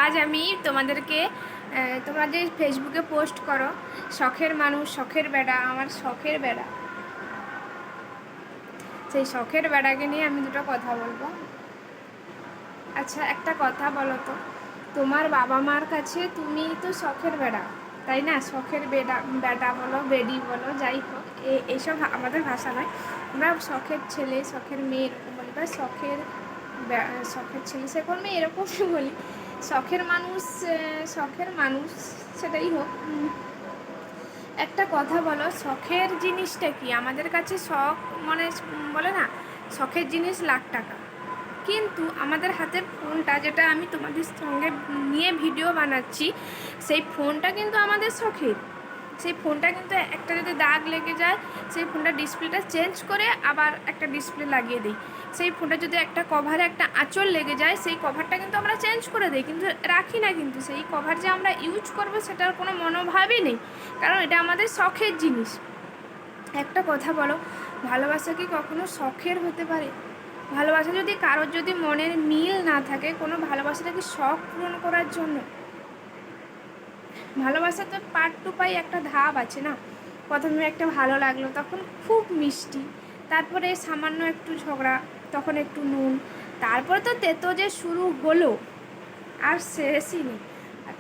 আজ আমি তোমাদেরকে তোমরা যে ফেসবুকে পোস্ট করো শখের মানুষ, শখের বেড়া, আমার শখের বেড়া, সেই শখের বেড়াকে নিয়ে আমি দুটো কথা বলবো। আচ্ছা, একটা কথা বলো তো, তোমার বাবা মার কাছে তুমি তো শখের বেড়া, তাই না? শখের বেড়া, বেটা বলো, বেডি বলো, যাই হোক, এইসব আমাদের ভাষা নয়। আমরা শখের ছেলে, শখের মেয়ে এরকম বলি, বা শখের ছেলে, শখের মেয়ে এরকমই বলি। শখের মানুষ, শখের মানুষ, সেটাই হোক। একটা কথা বলো, শখের জিনিসটা কি? আমাদের কাছে শখ মানে বলে না, শখের জিনিস লাখ টাকা, কিন্তু আমাদের হাতের ফোনটা, যেটা আমি তোমাদের সঙ্গে নিয়ে ভিডিও বানাচ্ছি, সেই ফোনটা কিন্তু আমাদের শখের। সেই ফোনটা কিন্তু একটা যদি দাগ লেগে যায়, সেই ফোনটা ডিসপ্লেটা চেঞ্জ করে আবার একটা ডিসপ্লে লাগিয়ে দিই। সেই ফোনটা যদি একটা কভারে একটা আঁচল লেগে যায়, সেই কভারটা কিন্তু আমরা চেঞ্জ করে দিই, কিন্তু রাখি না। কিন্তু সেই কভার যে আমরা ইউজ করব সেটার কোনো মনোভাবই নেই, কারণ এটা আমাদের শখের জিনিস। একটা কথা বলো, ভালোবাসা কি কখনো শখের হতে পারে? ভালোবাসা যদি কারোর যদি মনের মিল না থাকে, কোনো ভালোবাসাটাকে শখ পূরণ করার জন্য? ভালোবাসা তো পার্ট টু পাই একটা ধাপ আছে না। প্রথমে একটা ভালো লাগলো, তখন খুব মিষ্টি, তারপরে সামান্য একটু ঝগড়া, তখন একটু নুন, তারপরে তো তেতো যে শুরু হলো, আর শেষই নেই।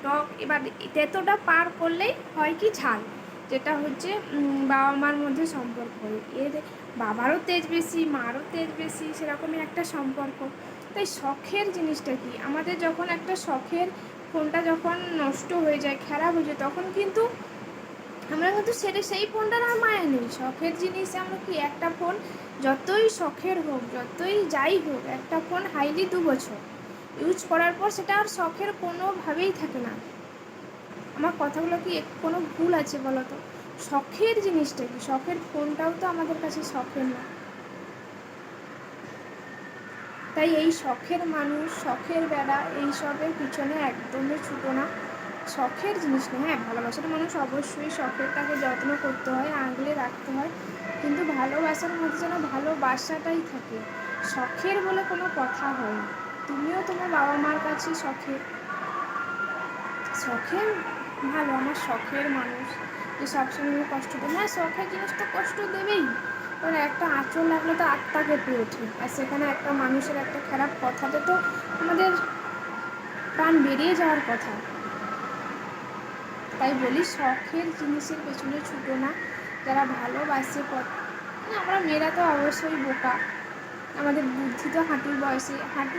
টক, এবার তেতোটা পার করলেই হয় কি ঝাল, যেটা হচ্ছে বাবা মার মধ্যে সম্পর্ক। এর বাবারও তেজ বেশি, মারও তেজ বেশি, সেরকমই একটা সম্পর্ক। তাই শখের জিনিসটা কি? আমাদের যখন একটা শখের ফোনটা যখন নষ্ট হয়ে যায়, খারাপ হয়ে যায়, তখন কিন্তু আমরা কিন্তু সেই ফোনটার আর মায়া নেই। শখের জিনিস আমরা কি, একটা ফোন যতই শখের হোক, যতই যাই হোক, একটা ফোন হাইলি 2 বছর ইউজ করার পর সেটা আর শখের কোনোভাবেই থাকে না। আমার কথাগুলো কি কোনো ভুল আছে বলো তো? শখের জিনিসটা কি? শখের ফোনটাও তো আমাদের কাছে শখের না। তাই এই শখের মানুষ, শখের বেড়া, এইসবের পিছনে একদমই ছুটো না। শখের জিনিস না, হ্যাঁ, ভালোবাসার মানুষ অবশ্যই শখের, তাকে যত্ন করতে হয়, আগলে রাখতে হয়, কিন্তু ভালোবাসার মধ্যে যেন ভালোবাসাটাই থাকে। শখের বলে কোনো কথা হয় না। তুমিও তোমার বাবা মার কাছে শখের, শখের ভালো, আমার শখের মানুষ যে সবসময় কষ্ট দেবে, হ্যাঁ, শখের জিনিস তো কষ্ট দেবেই। কারণ একটা আঁচল লাগলে তো আত্মা কেঁপে ওঠে, আর সেখানে একটা মানুষের একটা খারাপ কথাতে তো আমাদের প্রাণ বেরিয়ে যাওয়ার কথা। তাই বলি, শখের জিনিসের পেছনে ছুটো না। যারা ভালোবাসে, আমরা মেয়েরা তো অবশ্যই বোকা, আমাদের বুদ্ধি তো হাঁটুর বয়সে, হাঁটু